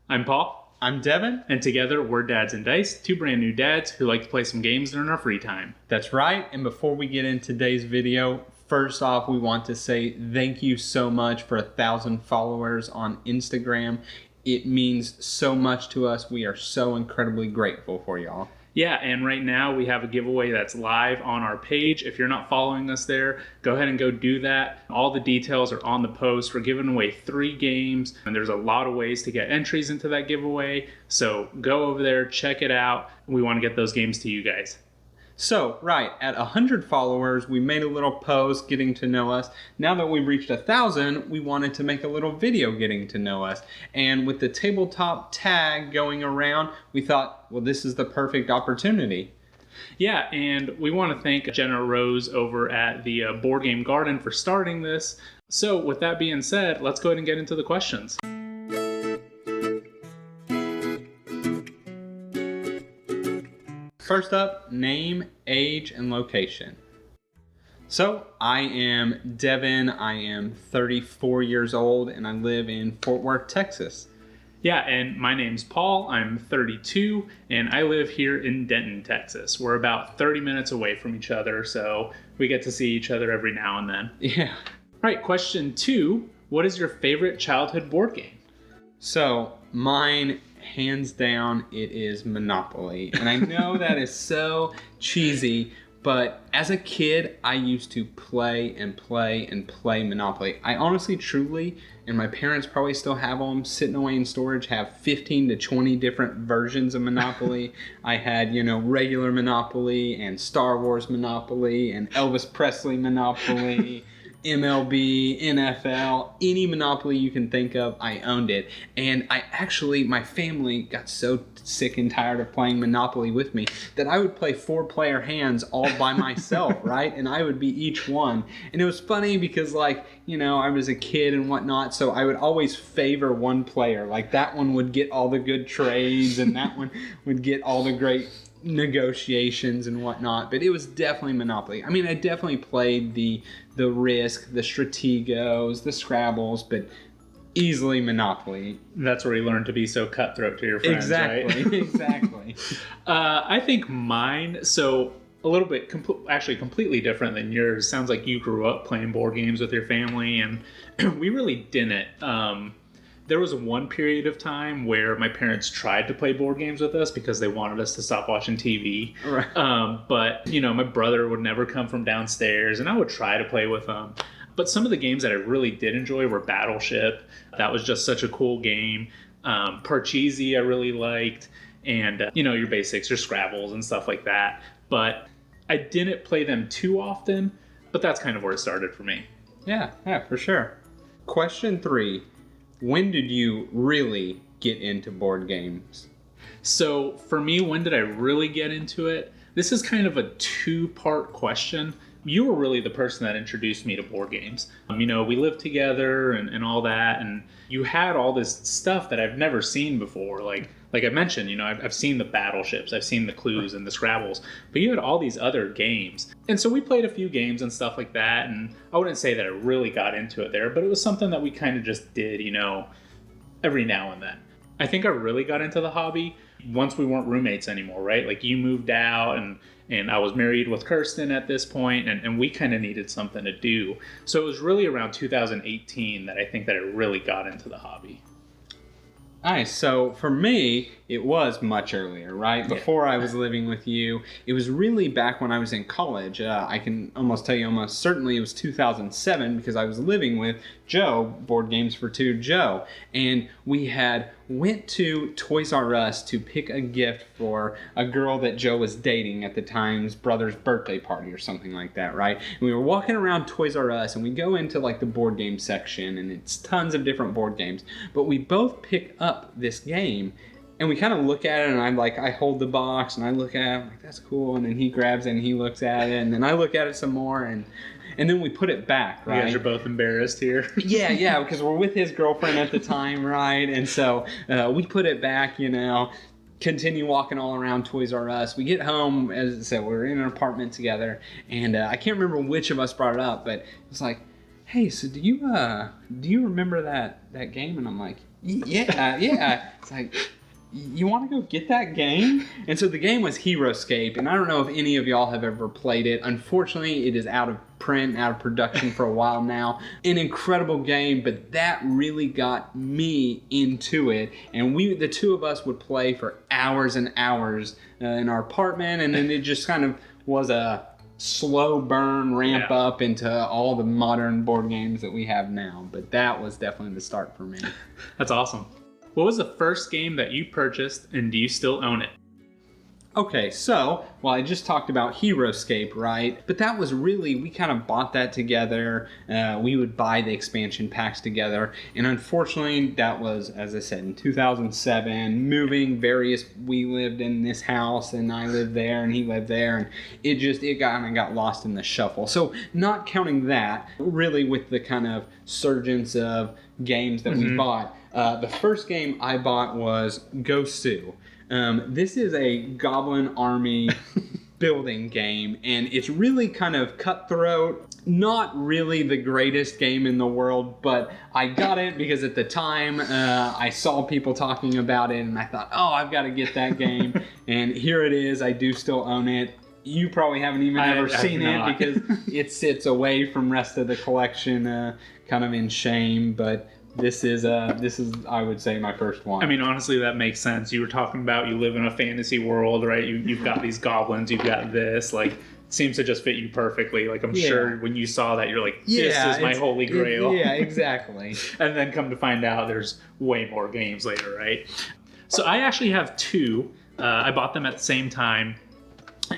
I'm Paul. I'm Devin. And together we're Dads and Dice, two brand new dads who like to play some games during our free time. That's right. And before we get into today's video, first off, we want to say thank you so much for 1,000 followers on Instagram. It means so much to us. We are so incredibly grateful for y'all. Yeah, and right now we have a giveaway that's live on our page. If you're not following us there, go ahead and go do that. All the details are on the post. We're giving away 3 games, and there's a lot of ways to get entries into that giveaway. So go over there, check it out. We want to get those games to you guys. So, right, at 100 followers, we made a little post getting to know us. Now that we've reached 1,000, we wanted to make a little video getting to know us. And with the tabletop tag going around, we thought, well, this is the perfect opportunity. Yeah, and we want to thank Jenna Rose over at the Board Game Garden for starting this. So with that being said, let's go ahead and get into the questions. First up, name, age, and location. So, I am Devin, I am 34 years old, and I live in Fort Worth, Texas. Yeah, and my name's Paul, I'm 32, and I live here in Denton, Texas. We're about 30 minutes away from each other, so we get to see each other every now and then. Yeah. All right, question 2, what is your favorite childhood board game? So, mine, hands down, it is Monopoly. And I know that is so cheesy, but as a kid, I used to play Monopoly. I honestly, truly, and my parents probably still have them sitting away in storage, have 15 to 20 different versions of Monopoly. I had, regular Monopoly and Star Wars Monopoly and Elvis Presley Monopoly. MLB, NFL, any Monopoly you can think of, I owned it. And my family got so sick and tired of playing Monopoly with me that I would play 4-player hands all by myself, right? And I would be each one. And it was funny because, I was a kid and whatnot, so I would always favor one player. Like, that one would get all the good trades, and that one would get all the great negotiations and whatnot, but it was definitely Monopoly. I mean, I definitely played the Risk, the Strategos, the Scrabbles, but easily Monopoly. That's where you learn to be so cutthroat to your friends, exactly, right? Exactly. I think mine, so a little bit, actually completely different than yours. Sounds like you grew up playing board games with your family, and we really didn't. There was one period of time where my parents tried to play board games with us because they wanted us to stop watching TV. Right. But, my brother would never come from downstairs, and I would try to play with them. But some of the games that I really did enjoy were Battleship. That was just such a cool game. Parcheesi I really liked. And, your basics, your Scrabbles and stuff like that. But I didn't play them too often, but that's kind of where it started for me. Yeah, for sure. Question 3. When did you really get into board games? So for me, when did I really get into it? This is kind of a 2-part question. You were really the person that introduced me to board games. We lived together and all that, and you had all this stuff that I've never seen before. Like I mentioned, I've seen the Battleships, I've seen the Clues and the Scrabbles, but you had all these other games. And so we played a few games and stuff like that, and I wouldn't say that I really got into it there, but it was something that we kind of just did, every now and then. I think I really got into the hobby once we weren't roommates anymore, right? Like, you moved out, and I was married with Kirsten at this point, and we kind of needed something to do. So it was really around 2018 that I think that I really got into the hobby. Nice. So for me, it was much earlier, right? Before I was living with you. It was really back when I was in college. I can almost tell you almost certainly it was 2007 because I was living with Joe, Board Games for Two Joe. And we had went to Toys R Us to pick a gift for a girl that Joe was dating at the time's brother's birthday party or something like that, right? And we were walking around Toys R Us and we go into the board game section and it's tons of different board games. But we both pick up this game and we kind of look at it and I hold the box and I look at it, I'm like, that's cool. And then he grabs it and he looks at it and then I look at it some more and then we put it back, right? You guys are both embarrassed here. Yeah, because we're with his girlfriend at the time, right? And so we put it back, continue walking all around Toys R Us. We get home, as I said, we're in an apartment together, and I can't remember which of us brought it up, but it was like, hey, so do you remember that game? And I'm like, Yeah. It's like, you want to go get that game? And so the game was Heroescape, and I don't know if any of y'all have ever played it. Unfortunately, it is out of print, out of production for a while now. An incredible game, but that really got me into it. And the two of us would play for hours and hours in our apartment, and then it just kind of was a slow burn ramp up into all the modern board games that we have now. But that was definitely the start for me. That's awesome. What was the first game that you purchased, and do you still own it? Okay, so, well, I just talked about Heroescape, right? But that was really, we kind of bought that together. We would buy the expansion packs together. And unfortunately, that was, as I said, in 2007, we lived in this house, and I lived there, and he lived there, and it got lost in the shuffle. So, not counting that, really with the kind of surgence of games that we bought, the first game I bought was Go Sue. This is a goblin army building game, and it's really kind of cutthroat. Not really the greatest game in the world, but I got it because at the time I saw people talking about it, and I thought, oh, I've got to get that game. And here it is. I do still own it. You probably haven't even ever seen it because it sits away from rest of the collection, kind of in shame, but this is I would say my first one. I mean, honestly, that makes sense. You were talking about you live in a fantasy world, right? You've got these goblins, you've got this, like, it seems to just fit you perfectly. Like, I'm sure when you saw that, you're like, this is my holy grail. Yeah, exactly. And then come to find out there's way more games later, right? So I actually have two. I bought them at the same time.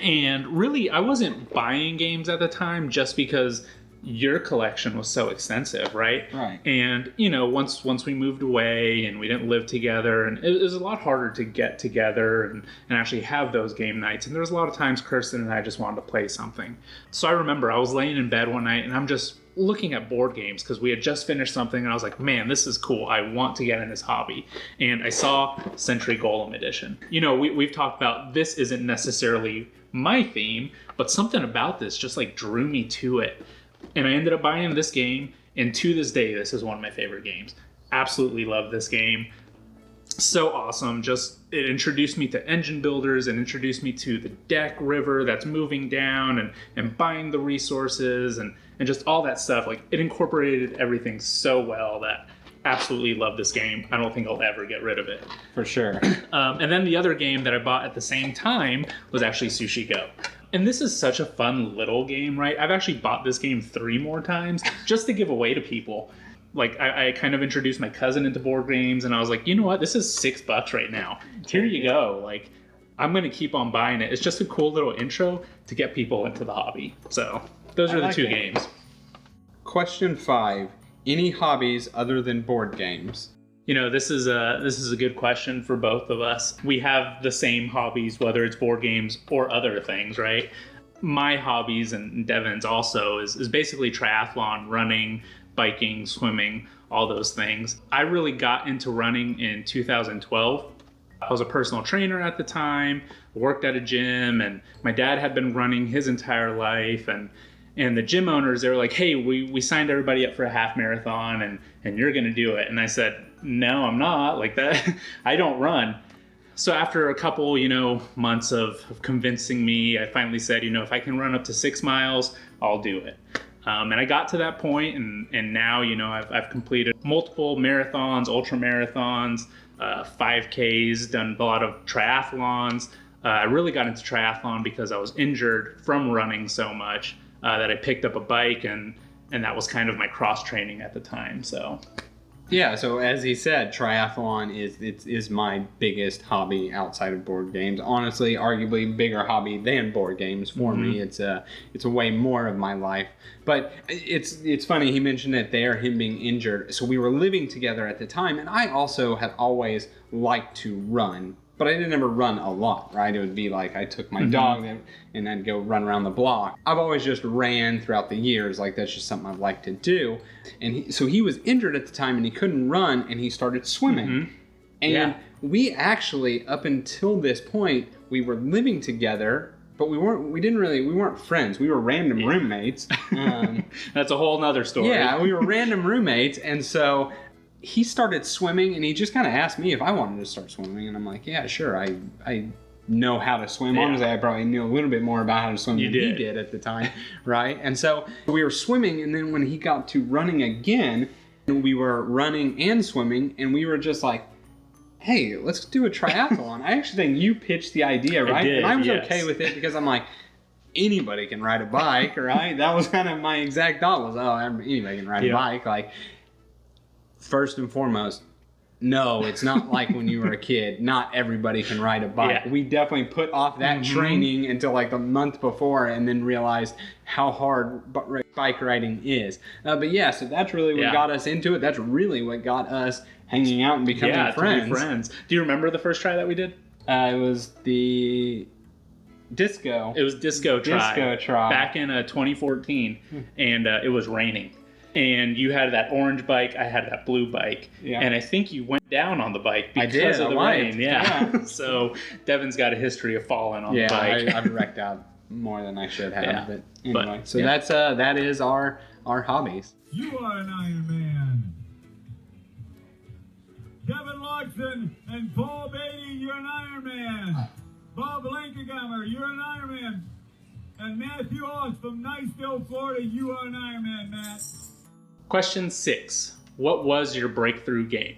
And really, I wasn't buying games at the time just because your collection was so extensive, right? Right. And, once we moved away and we didn't live together, and it was a lot harder to get together and actually have those game nights. And there was a lot of times Kirsten and I just wanted to play something. So I remember I was laying in bed one night and I'm just looking at board games because we had just finished something and I was like, man, this is cool. I want to get in this hobby. And I saw Century Golem Edition. We've talked about this isn't necessarily my theme, but something about this just like drew me to it. And I ended up buying this game, and to this day, this is one of my favorite games. Absolutely love this game. So awesome. Just, it introduced me to engine builders and introduced me to the deck river that's moving down and buying the resources and just all that stuff. Like, it incorporated everything so well that absolutely love this game. I don't think I'll ever get rid of it. For sure. And then the other game that I bought at the same time was actually Sushi Go. And this is such a fun little game, right? I've actually bought this game 3 more times just to give away to people. Like, I kind of introduced my cousin into board games, and I was like, you know what? This is $6 right now. Here you go. Like, I'm going to keep on buying it. It's just a cool little intro to get people into the hobby. So those are the two games. Question 5. Any hobbies other than board games? This is a good question for both of us. We have the same hobbies, whether it's board games or other things, right? My hobbies, and Devin's also, is basically triathlon, running, biking, swimming, all those things. I really got into running in 2012. I was a personal trainer at the time, worked at a gym, and my dad had been running his entire life, and the gym owners, they were like, hey, we signed everybody up for a half marathon and you're going to do it. And I said, no, I'm not. Like that. I don't run. So after a couple, months of convincing me, I finally said, if I can run up to 6 miles, I'll do it. And I got to that point, and now, I've completed multiple marathons, ultra marathons, 5Ks, done a lot of triathlons. I really got into triathlon because I was injured from running so much. That I picked up a bike, and that was kind of my cross training at the time. So so as he said, triathlon is my biggest hobby outside of board games. Honestly, arguably bigger hobby than board games for me. It's a way more of my life. But it's funny, he mentioned it there, him being injured. So we were living together at the time, and I also had always liked to run. But I didn't ever run a lot, right? It would be like I took my dog and I'd go run around the block. I've always just ran throughout the years. Like, that's just something I've liked to do. And so he was injured at the time and he couldn't run, and he started swimming. And we actually, up until this point, we were living together, but we weren't friends. We were random roommates. That's a whole nother story. Yeah, we were random roommates. And so he started swimming, and he just kind of asked me if I wanted to start swimming, and I'm like, yeah, sure. I know how to swim. Honestly, I probably knew a little bit more about how to swim than he did at the time, right? And so we were swimming, and then when he got to running again, we were running and swimming, and we were just like, hey, let's do a triathlon. I actually think you pitched the idea, right? I did, and I was yes. okay with it because I'm like, anybody can ride a bike, right? That was kind of my exact thought was, oh, anybody can ride a bike. Like, first and foremost, no, it's not like when you were a kid. Not everybody can ride a bike. Yeah. We definitely put off that training until like the month before, and then realized how hard bike riding is. But yeah, so that's really what got us into it. That's really what got us hanging out and becoming friends. Do you remember the first try that we did? It was the disco. It was disco try. Disco try. Back in 2014, and it was raining. And you had that orange bike, I had that blue bike. Yeah. And I think you went down on the bike because of the rain. Yeah. So Devin's got a history of falling on the bike. Yeah, I've wrecked out more than I should have. But anyway, so that is our hobbies. You are an Iron Man. Devin Loxton and Paul Beatty, you're an Iron Man. Bob Lankegamer, you're an Iron Man. And Matthew Hawks from Niceville, Florida, you are an Iron Man, Matt. Question 6. What was your breakthrough game?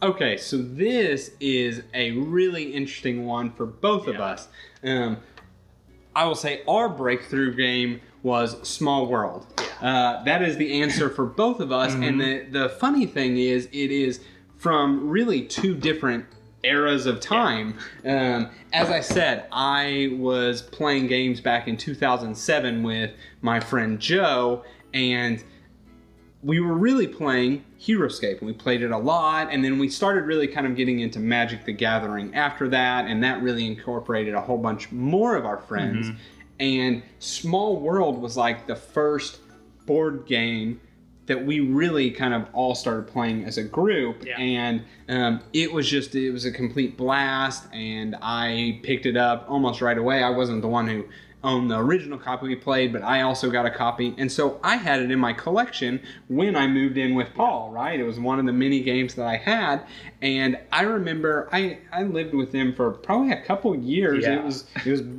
Okay, so this is a really interesting one for both of us. I will say our breakthrough game was Small World. That is the answer for both of us. And the funny thing is, it is from really two different eras of time. As I said, I was playing games back in 2007 with my friend Joe, and we were really playing HeroScape, and we played it a lot, and then we started really kind of getting into Magic the Gathering after that, and that really incorporated a whole bunch more of our friends. And Small World was like the first board game that we really kind of all started playing as a group, and it was a complete blast, and I picked it up almost right away. I wasn't the one who owned the original copy we played, but I also got a copy, and so I had it in my collection when I moved in with Paul, right? It was one of the mini games that I had, and I remember I lived with him for probably a couple years. It was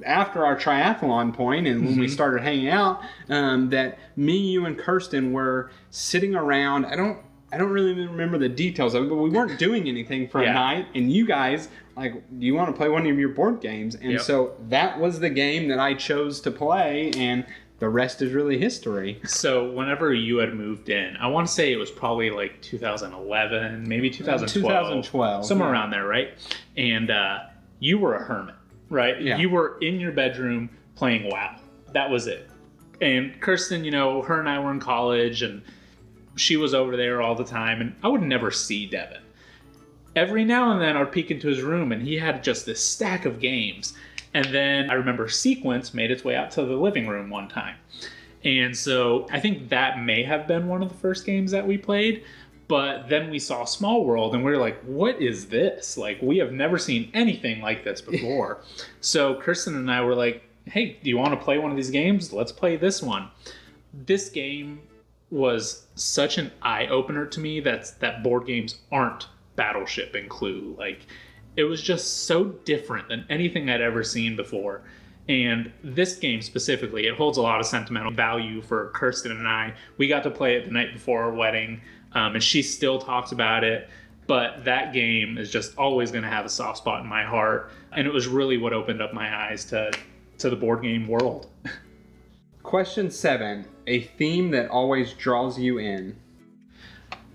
after our triathlon point, and when we started hanging out, that me, you, and Kirsten were sitting around. I don't really remember the details of it, but we weren't doing anything for a night, and you guys, like, do you want to play one of your board games? And so that was the game that I chose to play, and the rest is really history. So whenever you had moved in, I want to say it was probably like 2011, maybe 2012. Somewhere around there, right? And you were a hermit, right? Yeah. You were in your bedroom playing WoW. That was it. And Kirsten, her and I were in college, and she was over there all the time, and I would never see Devin. Every now and then I'd peek into his room, and he had just this stack of games. And then I remember Sequence made its way out to the living room one time. And so I think that may have been one of the first games that we played. But then we saw Small World, and we were like, what is this? Like, we have never seen anything like this before. So Kirsten and I were like, hey, do you want to play one of these games? Let's play this one. This game was such an eye-opener to me that board games aren't Battleship and Clue. Like, it was just so different than anything I'd ever seen before. And this game specifically, it holds a lot of sentimental value for Kirsten and I. We got to play it the night before our wedding, and she still talks about it. But that game is just always going to have a soft spot in my heart. And it was really what opened up my eyes to the board game world. Question 7, a theme that always draws you in.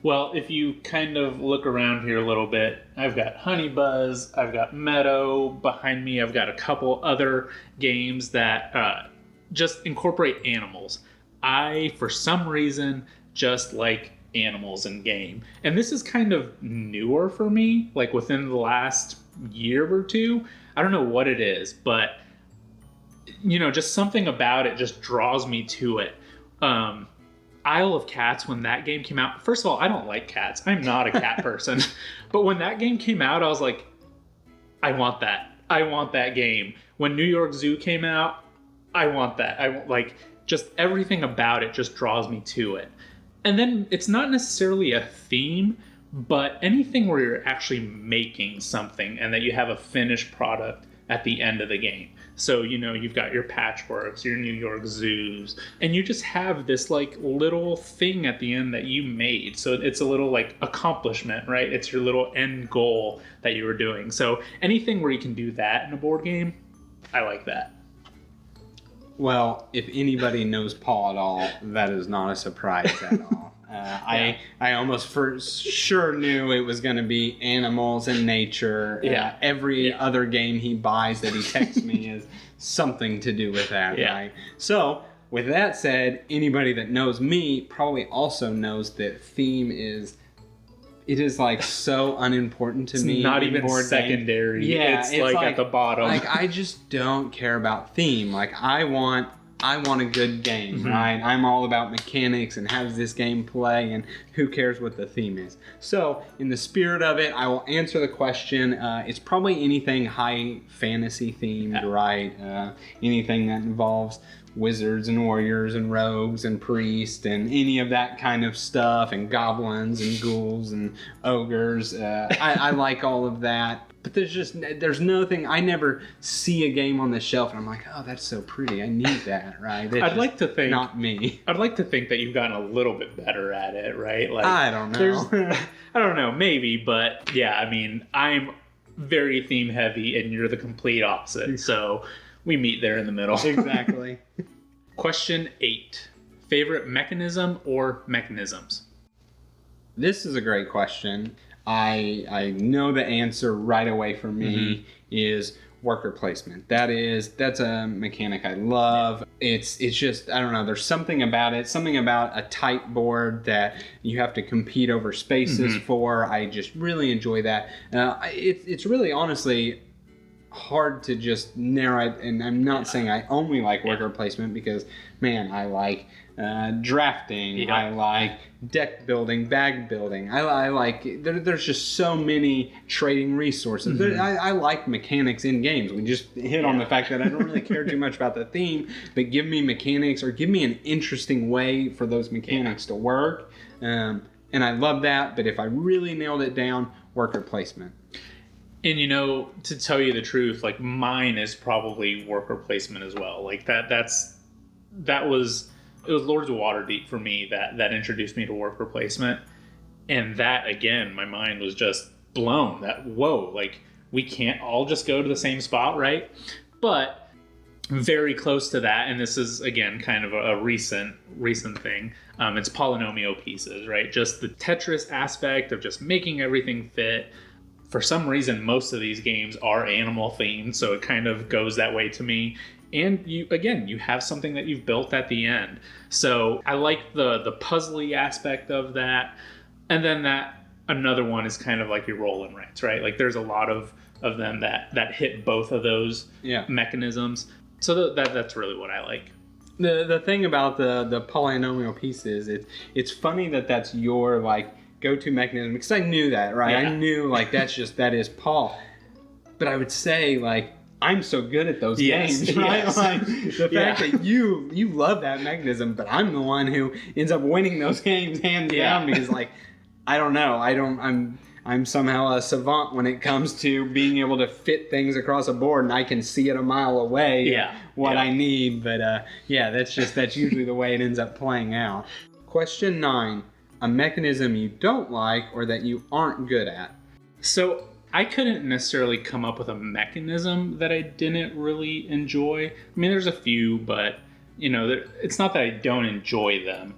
Well, if you kind of look around here a little bit, I've got Honey Buzz, I've got Meadow, behind me I've got a couple other games that just incorporate animals. I, for some reason, just like animals in game. And this is kind of newer for me, like within the last year or two. I don't know what it is, but just something about it just draws me to it. Isle of Cats, when that game came out, first of all, I don't like cats. I'm not a cat person. But when that game came out, I was like, I want that. I want that game. When New York Zoo came out, I want that. Just everything about it just draws me to it. And then it's not necessarily a theme, But anything where you're actually making something and that you have a finished product at the end of the game. So, you've got your patchworks, your New York zoos, and you just have this like little thing at the end that you made. So it's a little like accomplishment, right? It's your little end goal that you were doing. So anything where you can do that in a board game, I like that. Well, if anybody knows Paul at all, that is not a surprise at all. I almost for sure knew it was going to be animals and nature. Every other game he buys that he texts me is something to do with that, right? So, with that said, anybody that knows me probably also knows that theme is... It is like so unimportant to me. Not even secondary. Yeah, it's like at the bottom. Like I just don't care about theme. Like I want a good game, right? I'm all about mechanics and how does this game play and who cares what the theme is. So in the spirit of it, I will answer the question. It's probably anything high fantasy themed, right? Anything that involves wizards and warriors and rogues and priests and any of that kind of stuff, and goblins and ghouls and ogres. I like all of that. But there's nothing, I never see a game on the shelf and I'm like, oh, that's so pretty, I need that, right? I'd like to think, not me. I'd like to think that you've gotten a little bit better at it, right? Like I don't know. I don't know, maybe, but yeah, I mean, I'm very theme heavy and you're the complete opposite. So we meet there in the middle. Exactly. Question 8. Favorite mechanism or mechanisms? This is a great question. I know the answer right away for me is worker placement. That's a mechanic I love. It's just, I don't know, there's something about it, something about a tight board that you have to compete over spaces for. I just really enjoy that. It's really honestly hard to just narrow it, and I'm not saying I only like worker placement because, man, I like drafting, I like deck building, bag building, I like, there's just so many trading resources. I like mechanics in games. We just hit on the fact that I don't really care too much about the theme, but give me mechanics or give me an interesting way for those mechanics to work, and I love that. But if I really nailed it down, worker placement. And to tell you the truth, like mine is probably worker placement as well. Like it was Lords of Waterdeep for me that introduced me to worker placement. And that, again, my mind was just blown. That, whoa, like we can't all just go to the same spot, right? But very close to that, and this is, again, kind of a recent thing. It's polynomial pieces, right? Just the Tetris aspect of just making everything fit. For some reason, most of these games are animal themed, so it kind of goes that way to me. And you have something that you've built at the end. So I like the puzzly aspect of that. And then that another one is kind of like your roll and writes, right? Like there's a lot of them that hit both of those mechanisms. So that's really what I like. The thing about the polynomial pieces, it's funny that's your like go-to mechanism, because I knew that, right? I knew like that is Paul. But I would say like I'm so good at those games, right? Yes. Like the fact that you love that mechanism, but I'm the one who ends up winning those games hands down, because like I don't know, I'm somehow a savant when it comes to being able to fit things across a board, and I can see it a mile away what I need. But that's usually the way it ends up playing out. Question 9. A mechanism you don't like or that you aren't good at. So I couldn't necessarily come up with a mechanism that I didn't really enjoy. I mean, there's a few, but it's not that I don't enjoy them.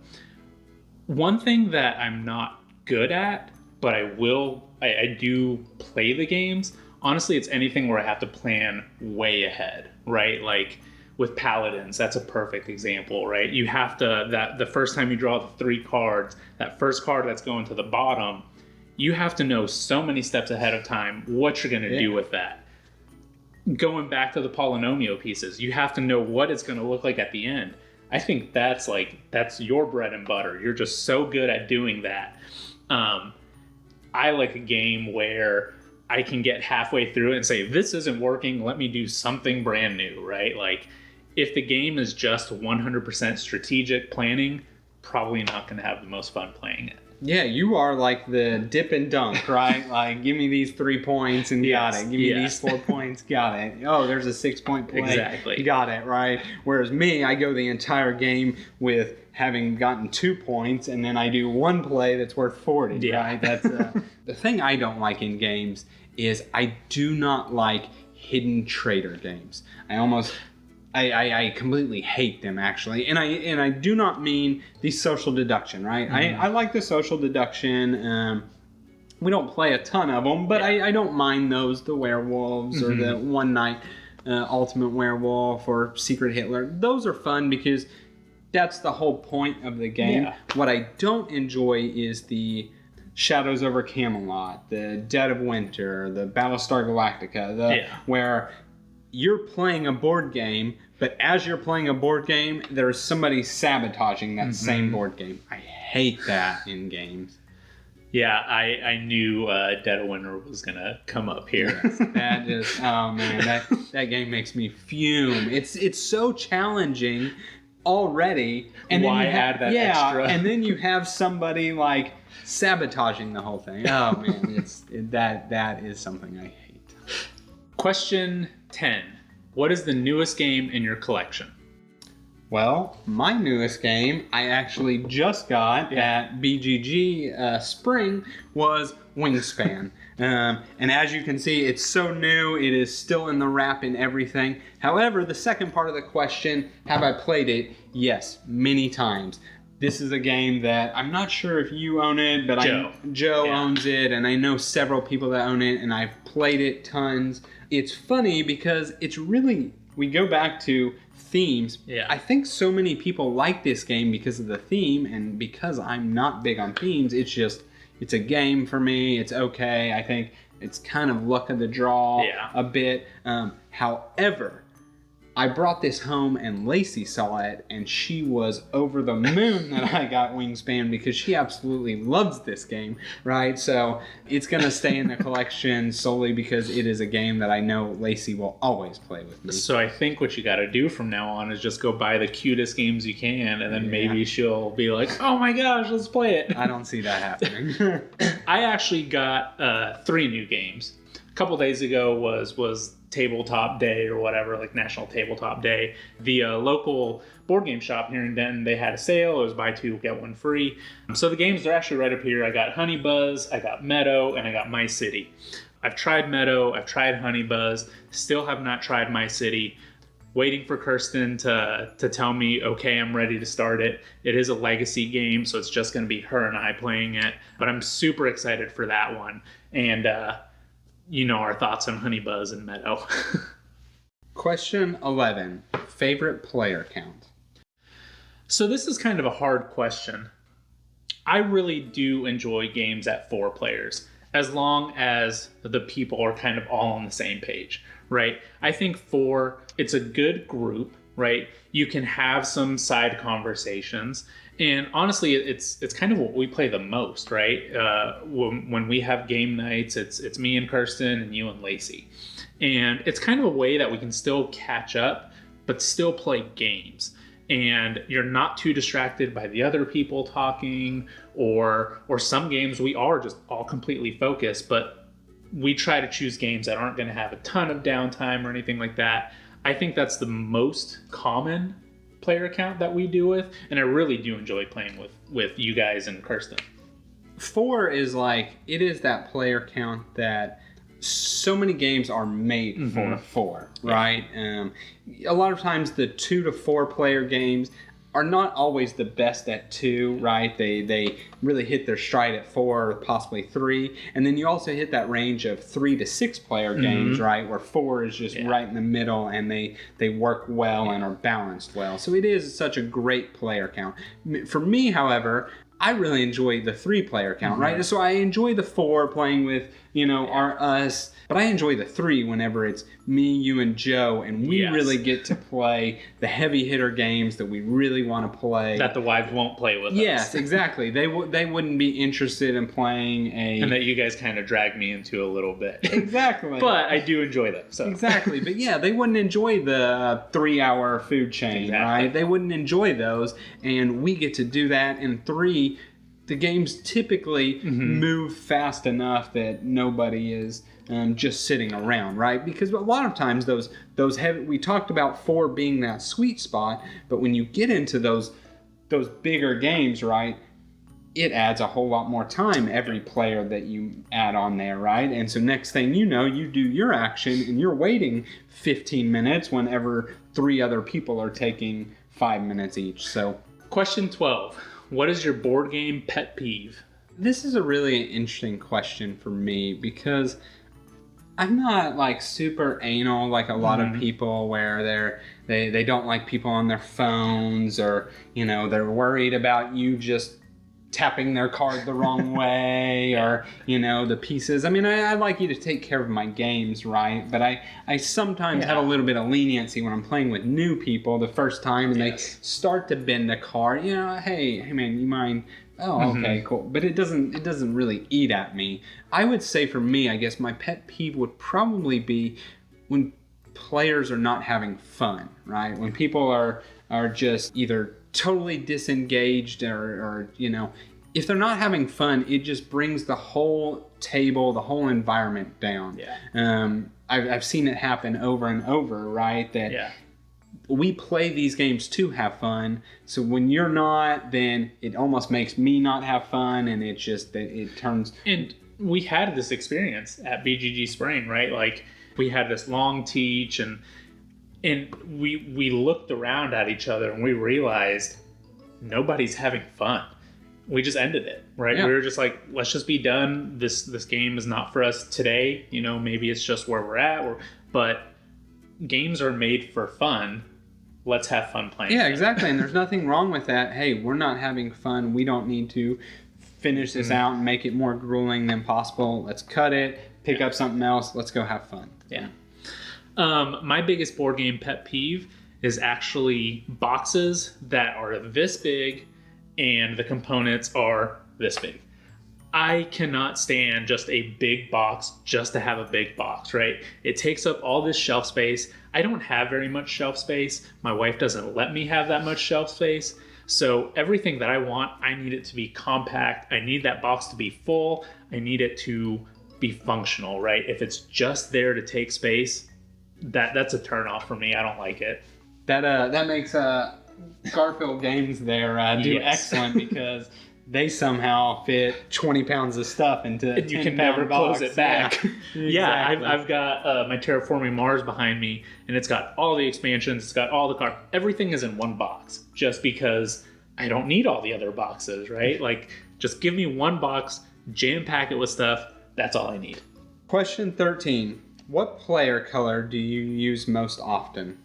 One thing that I'm not good at, but I do play the games. Honestly, it's anything where I have to plan way ahead, right? Like with Paladins, that's a perfect example, right? You have to, the first time you draw the 3 cards, that first card that's going to the bottom, you have to know so many steps ahead of time what you're going to do with that. Going back to the polynomial pieces, you have to know what it's going to look like at the end. I think that's your bread and butter. You're just so good at doing that. I like a game where I can get halfway through it and say, this isn't working, let me do something brand new, right? Like, if the game is just 100% strategic planning, probably not going to have the most fun playing it. Yeah, you are like the dip and dunk, right? Like, give me these 3 points and got it. Give me these 4 points, got it. Oh, there's a 6-point play. Exactly. Got it, right? Whereas me, I go the entire game with having gotten 2 points, and then I do one play that's worth 40, right? That's the thing I don't like in games is I do not like hidden trader games. I completely hate them, actually, and I do not mean the social deduction, right? I like the social deduction. We don't play a ton of them, but I don't mind those, the werewolves or the one night ultimate werewolf or secret Hitler. Those are fun because that's the whole point of the game. Yeah. What I don't enjoy is the Shadows over Camelot, the Dead of Winter, the Battlestar Galactica, where you're playing a board game, but as you're playing a board game, there's somebody sabotaging that same board game. I hate that in games. Yeah, I knew Dead of Winter was going to come up here. Yes, that is, oh man, that game makes me fume. It's so challenging already. And why then add that extra? And then you have somebody like sabotaging the whole thing. Oh man, that is something I hate. Question 10. What is the newest game in your collection? Well, my newest game I actually just got at BGG Spring was Wingspan. And as you can see, it's so new, it is still in the wrap and everything. However, the second part of the question, have I played it? Yes, many times. This is a game that I'm not sure if you own it, but Joe owns it, and I know several people that own it, and I've played it tons. It's funny because it's really, we go back to themes. Yeah. I think so many people like this game because of the theme, and because I'm not big on themes, it's a game for me. It's okay. I think it's kind of luck of the draw a bit. However, I brought this home and Lacey saw it and she was over the moon that I got Wingspan because she absolutely loves this game, right? So it's going to stay in the collection solely because it is a game that I know Lacey will always play with me. So I think what you got to do from now on is just go buy the cutest games you can, and then maybe she'll be like, oh my gosh, let's play it. I don't see that happening. I actually got 3 new games. A couple days ago was Tabletop Day or whatever, like National Tabletop Day. The local board game shop here in Denton, they had a sale. It was buy 2, get 1 free. So the games are actually right up here. I got Honey Buzz, I got Meadow, and I got My City. I've tried Meadow, I've tried Honey Buzz, still have not tried My City. Waiting for Kirsten to tell me, okay, I'm ready to start it. It is a legacy game, so it's just going to be her and I playing it. But I'm super excited for that one. And you know our thoughts on Honey Buzz and Meadow. Question 11. Favorite player count? So this is kind of a hard question. I really do enjoy games at 4 players, as long as the people are kind of all on the same page, right? I think 4, it's a good group, right? You can have some side conversations. And honestly, it's kind of what we play the most, right? When we have game nights, it's me and Kirsten and you and Lacey. And it's kind of a way that we can still catch up, but still play games. And you're not too distracted by the other people talking, or some games we are just all completely focused, but we try to choose games that aren't going to have a ton of downtime or anything like that. I think that's the most common player count that we do with, and I really do enjoy playing with you guys and Kirsten. 4 is like, it is that player count that so many games are made for 4, right? A lot of times the 2 to 4 player games are not always the best at 2, right? They really hit their stride at 4 or possibly 3. And then you also hit that range of 3 to 6 player games, right? Where 4 is just right in the middle and they work well and are balanced well. So it is such a great player count. For me, however, I really enjoy the 3 player count, right? So I enjoy the 4 playing with, us, but I enjoy the 3 whenever it's me, you, and Joe, and we really get to play the heavy hitter games that we really want to play. That the wives won't play with us. Yes, exactly. They wouldn't be interested in playing a... And that you guys kind of drag me into a little bit. Exactly. But I do enjoy them. So. Exactly. But yeah, they wouldn't enjoy the 3-hour food chain, right? They wouldn't enjoy those, and we get to do that in 3. the games typically move fast enough that nobody is just sitting around, right? Because a lot of times those heavy, we talked about 4 being that sweet spot, but when you get into those bigger games, right, it adds a whole lot more time every player that you add on there, right? And so next thing you know, you do your action and you're waiting 15 minutes whenever 3 other people are taking 5 minutes each. So Question 12. What is your board game pet peeve? this is a really interesting question for me because I'm not like super anal like a lot of people where they don't like people on their phones, or they're worried about you just tapping their card the wrong way, or the pieces. I mean, I like you to take care of my games, right? But I sometimes have a little bit of leniency when I'm playing with new people the first time and they start to bend the card. Hey man, you mind? Oh, okay, cool. But it doesn't really eat at me. I would say for me, I guess my pet peeve would probably be when players are not having fun, right? When people are just either totally disengaged or if they're not having fun, it just brings the whole table, the whole environment down. I've seen it happen over and over, right? That we play these games to have fun, so when you're not, then it almost makes me not have fun, and it turns. And we had this experience at BGG Spring, right? Like we had this long teach, and we looked around at each other and we realized nobody's having fun. We just ended it, right? We were just like, let's just be done. This game is not for us today. Maybe it's just where we're at. But games are made for fun. Let's have fun playing. Yeah, exactly. And there's nothing wrong with that. Hey, we're not having fun. We don't need to finish this out and make it more grueling than possible. Let's cut it, pick up something else. Let's go have fun. Yeah. My biggest board game pet peeve is actually boxes that are this big and the components are this big. I cannot stand just a big box just to have a big box, right? It takes up all this shelf space. I don't have very much shelf space. My wife doesn't let me have that much shelf space. So everything that I want, I need it to be compact. I need that box to be full. I need it to be functional, right? If it's just there to take space, that's a turnoff for me. I don't like it. That makes Garfield Games there do excellent because they somehow fit 20 pounds of stuff into a 10-pound you can never box. close it back. Yeah, exactly. I've got my Terraforming Mars behind me, and it's got all the expansions, it's got all the cards. Everything is in one box, just because I don't need all the other boxes, right? Like, just give me one box, jam-pack it with stuff. That's all I need. Question 13. What player color do you use most often?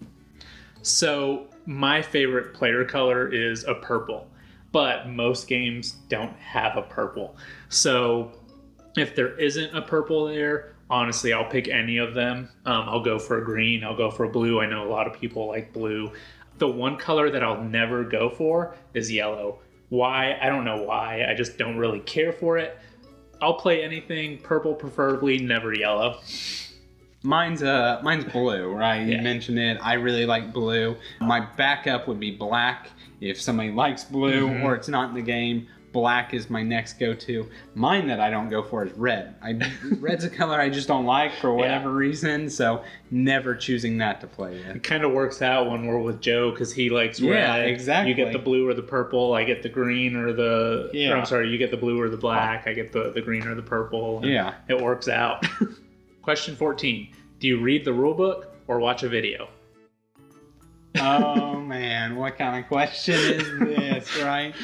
So, my favorite player color is a purple. But most games don't have a purple. So if there isn't a purple there, honestly, I'll pick any of them. I'll go for a green. I'll go for a blue. I know a lot of people like blue. The one color that I'll never go for is yellow. Why? I don't know why. I just don't really care for it. I'll play anything, purple preferably, never yellow. Mine's blue, right? You mentioned it. I really like blue. My backup would be black. If somebody likes blue or it's not in the game, black is my next go-to. Mine that I don't go for is red. Red's a color I just don't like for whatever reason, so never choosing that to play with. It kind of works out when we're with Joe because he likes red. Yeah, exactly. You get the blue or the purple. I get the green or the... Or I'm sorry, you get the blue or the black. I get the green or the purple. Yeah. It works out. Question 14. Do you read the rule book or watch a video? Oh man, what kind of question is this, right?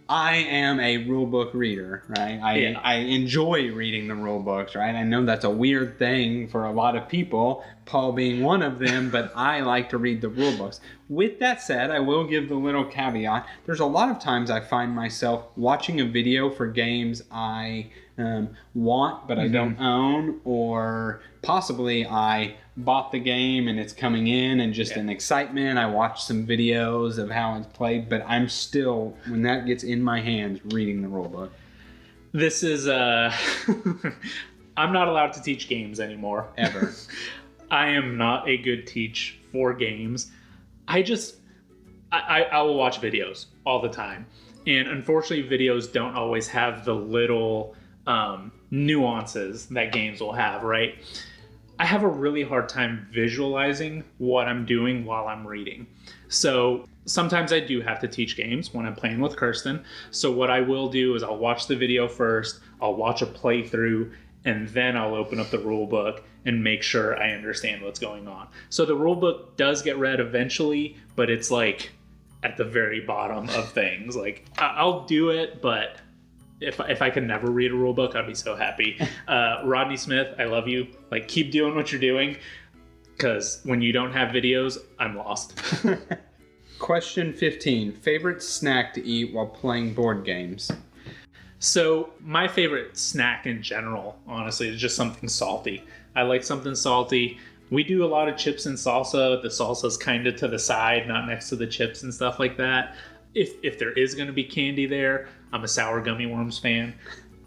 I am a rule book reader, right? I enjoy reading the rule books, right? I know that's a weird thing for a lot of people, Paul being one of them, but I like to read the rule books. With that said, I will give the little caveat. There's a lot of times I find myself watching a video for games I want but I don't own, or possibly I bought the game and it's coming in and just an excitement. I watched some videos of how it's played, but I'm still, when that gets in my hands, reading the rule book. This is I'm not allowed to teach games anymore. Ever. I am not a good teach for games. I will watch videos all the time. And unfortunately, videos don't always have the little nuances that games will have, right? I have a really hard time visualizing what I'm doing while I'm reading. So sometimes I do have to teach games when I'm playing with Kirsten. So what I will do is I'll watch the video first, I'll watch a playthrough, and then I'll open up the rule book and make sure I understand what's going on. So the rule book does get read eventually, but it's like at the very bottom of things. Like I'll do it, but if I could never read a rule book, I'd be so happy. Rodney Smith, I love you. Like, keep doing what you're doing, because when you don't have videos, I'm lost. Question 15. Favorite snack to eat while playing board games? So my favorite snack in general, honestly, is just something salty. I like something salty. We do a lot of chips and salsa. The salsa's kind of to the side, not next to the chips and stuff like that. If there is going to be candy there, I'm a sour gummy worms fan,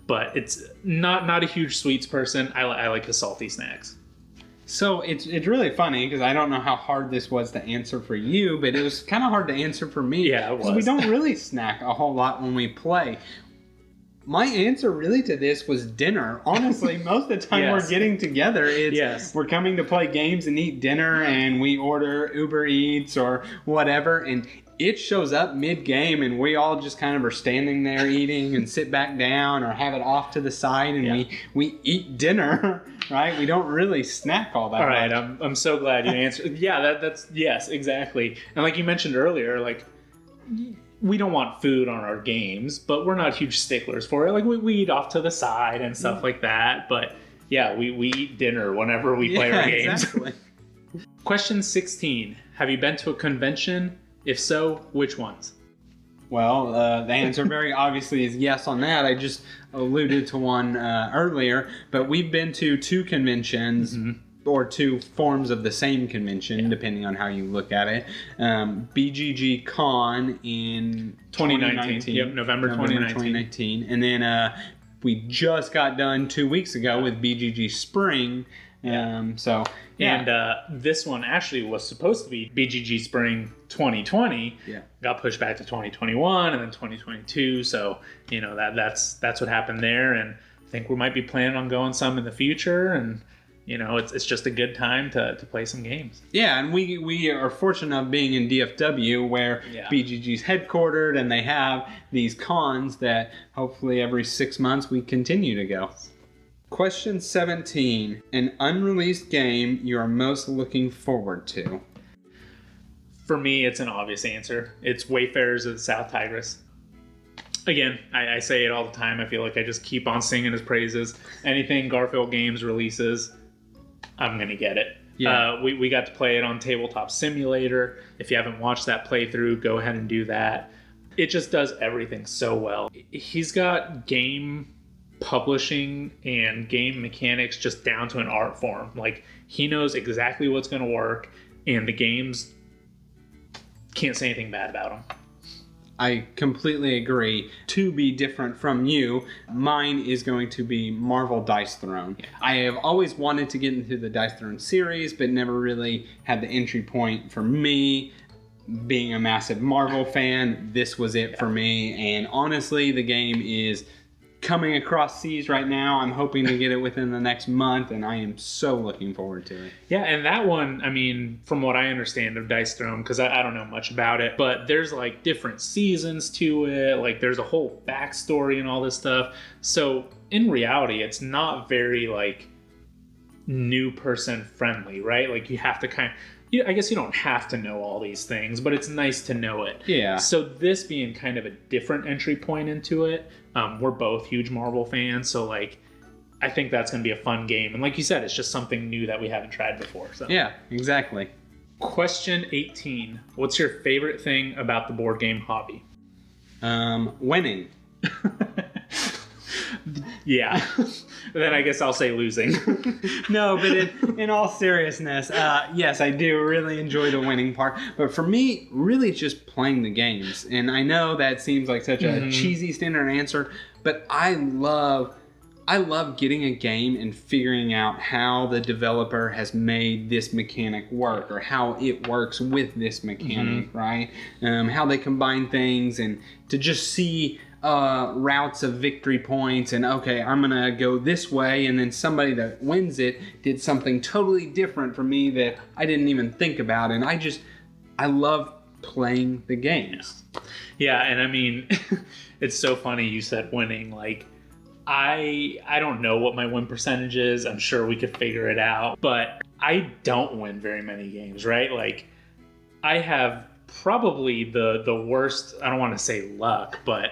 but it's not a huge sweets person. I like the salty snacks. So it's really funny because I don't know how hard this was to answer for you, but it was kind of hard to answer for me. Yeah, it was. Because we don't really snack a whole lot when we play. My answer really to this was dinner. Honestly, most of the time Yes. we're getting together, we're coming to play games and eat dinner, and we order Uber Eats or whatever, and it shows up mid-game, and we all just kind of are standing there eating and sit back down or have it off to the side, and we eat dinner, right? We don't really snack all that All right, much. I'm so glad you answered. Yeah, that's yes, exactly. And like you mentioned earlier, like we don't want food on our games, but we're not huge sticklers for it. Like we eat off to the side and stuff like that. But yeah, we eat dinner whenever we play our games. Exactly. Question 16. Have you been to a convention? If so, which ones? Well, the answer very obviously is yes on that. I just alluded to one earlier, but we've been to two conventions, or two forms of the same convention, depending on how you look at it. BGG Con in 2019. Yep, November 2019. And then we just got done 2 weeks ago with BGG Spring. And this one actually was supposed to be BGG Spring 2020. Yeah. Got pushed back to 2021 and then 2022. So, that's what happened there. And I think we might be planning on going some in the future. And, it's just a good time to play some games. Yeah, and we are fortunate of being in DFW where BGG's headquartered, and they have these cons that hopefully every 6 months we continue to go. Question 17. An unreleased game you are most looking forward to? For me, it's an obvious answer. It's Wayfarers of the South Tigris. Again, I say it all the time. I feel like I just keep on singing his praises. Anything Garfield Games releases, I'm going to get it. Yeah. We got to play it on Tabletop Simulator. If you haven't watched that playthrough, go ahead and do that. It just does everything so well. He's got game publishing and game mechanics just down to an art form. Like, he knows exactly what's going to work, and the games can't say anything bad about them. I completely agree. To be different from you, mine is going to be Marvel Dice Throne. Yeah. I have always wanted to get into the Dice Throne series, but never really had the entry point for me. Being a massive Marvel fan, this was it for me. And honestly, the game is coming across seas right now. I'm hoping to get it within the next month, and I am so looking forward to it. Yeah, and that one, I mean, from what I understand of Dice Throne, because I don't know much about it, but there's like different seasons to it. Like, there's a whole backstory and all this stuff. So in reality, it's not very like new person friendly, right? Like, you have to I guess you don't have to know all these things, but it's nice to know it. Yeah. So this being kind of a different entry point into it, we're both huge Marvel fans, so like, I think that's going to be a fun game. And like you said, it's just something new that we haven't tried before. So. Yeah, exactly. Question 18. What's your favorite thing about the board game hobby? Winning. Yeah. Then I guess I'll say losing. No, but in all seriousness, yes, I do really enjoy the winning part. But for me, really just playing the games. And I know that seems like such a cheesy standard answer, but I love I love getting a game and figuring out how the developer has made this mechanic work, or how it works with this mechanic, right? How they combine things, and to just see routes of victory points, and okay, I'm gonna go this way, and then somebody that wins it did something totally different from me that I didn't even think about, and I love playing the games. Yeah, and I mean, it's so funny you said winning. Like, I don't know what my win percentage is. I'm sure we could figure it out, but I don't win very many games, right? Like, I have probably the worst, I don't want to say luck, but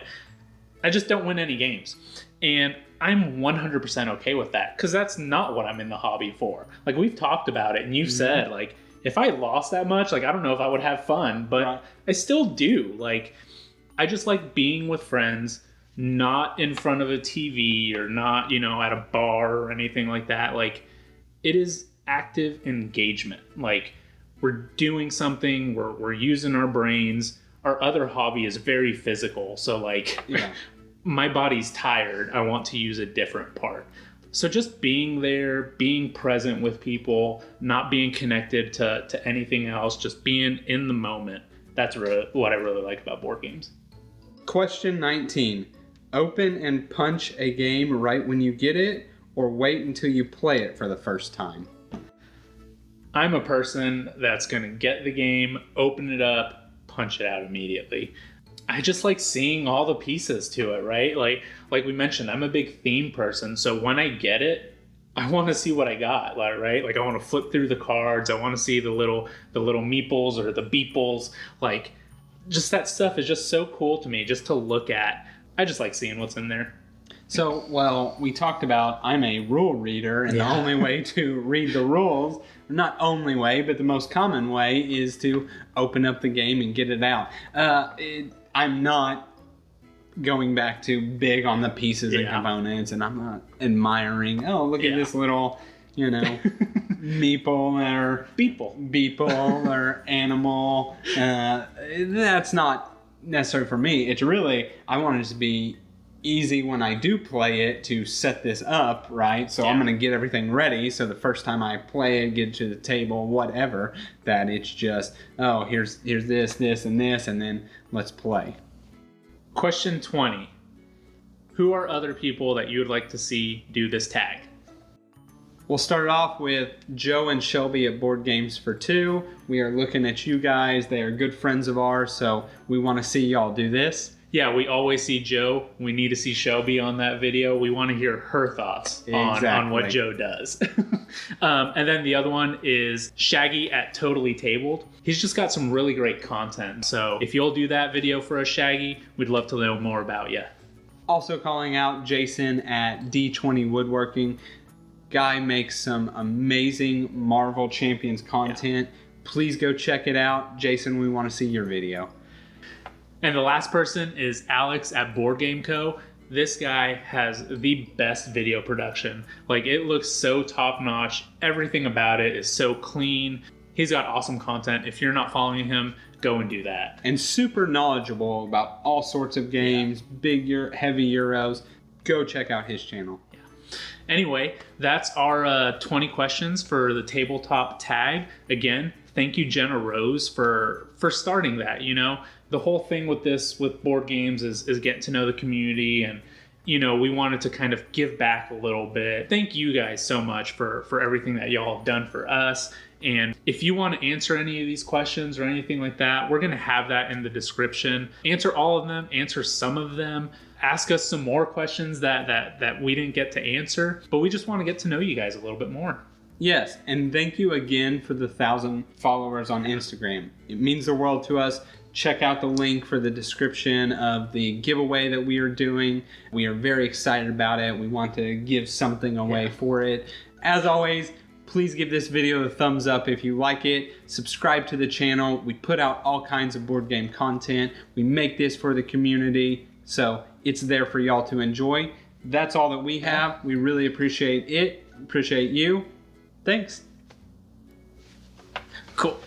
I just don't win any games. And I'm 100% okay with that, because that's not what I'm in the hobby for. Like, we've talked about it, and you've said, like, if I lost that much, like, I don't know if I would have fun, but I still do. Like, I just like being with friends, not in front of a TV, or not, at a bar or anything like that. Like, it is active engagement. Like, we're doing something, we're using our brains. Our other hobby is very physical. So, like, my body's tired. I want to use a different part. So just being there, being present with people, not being connected to anything else, just being in the moment. That's really what I really like about board games. Question 19. Open and punch a game right when you get it, or wait until you play it for the first time? I'm a person that's going to get the game, open it up, punch it out immediately. I just like seeing all the pieces to it, right? Like we mentioned, I'm a big theme person. So when I get it, I want to see what I got, right? Like, I want to flip through the cards. I want to see the little meeples or the beeples. Like, just that stuff is just so cool to me just to look at. I just like seeing what's in there. So, well, we talked about I'm a rule reader, and the only way to read the rules, not only way, but the most common way, is to open up the game and get it out. I'm not going back to big on the pieces and components, and I'm not admiring, look at this little, meeple or beeple or animal. That's not necessary for me. It's really, I want it to be easy when I do play it to set this up, right? So I'm going to get everything ready, so the first time I play it, get to the table, whatever, that it's just, here's this, and then let's play. Question 20. Who are other people that you would like to see do this tag? We'll start off with Joe and Shelby at Board Games for Two. We are looking at you guys. They are good friends of ours, so we want to see y'all do this. Yeah, we always see Joe. We need to see Shelby on that video. We want to hear her thoughts on what Joe does. And then the other one is Shaggy at Totally Tabled. He's just got some really great content. So if you'll do that video for us, Shaggy, we'd love to know more about you. Also calling out Jason at D20 Woodworking. Guy makes some amazing Marvel Champions content. Please go check it out. Jason, we want to see your video. And the last person is Alex at Board Game Co. This guy has the best video production. Like, it looks so top notch. Everything about it is so clean. He's got awesome content. If you're not following him, go and do that. And super knowledgeable about all sorts of games, big, heavy Euros. Go check out his channel. Anyway, that's our 20 questions for the tabletop tag. Again, thank you, Jenna Rose, for starting that. The whole thing with board games is getting to know the community, and we wanted to kind of give back a little bit. Thank you guys so much for everything that y'all have done for us. And if you want to answer any of these questions or anything like that, we're going to have that in the description. Answer all of them, answer some of them. Ask us some more questions that we didn't get to answer, but we just want to get to know you guys a little bit more. Yes, and thank you again for the 1,000 followers on Instagram. It means the world to us. Check out the link for the description of the giveaway that we are doing. We are very excited about it. We want to give something away for it. As always, please give this video a thumbs up if you like it. Subscribe to the channel. We put out all kinds of board game content. We make this for the community, so it's there for y'all to enjoy. That's all that we have. We really appreciate it. Appreciate you. Thanks. Cool.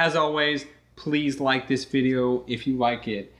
As always, please like this video if you like it.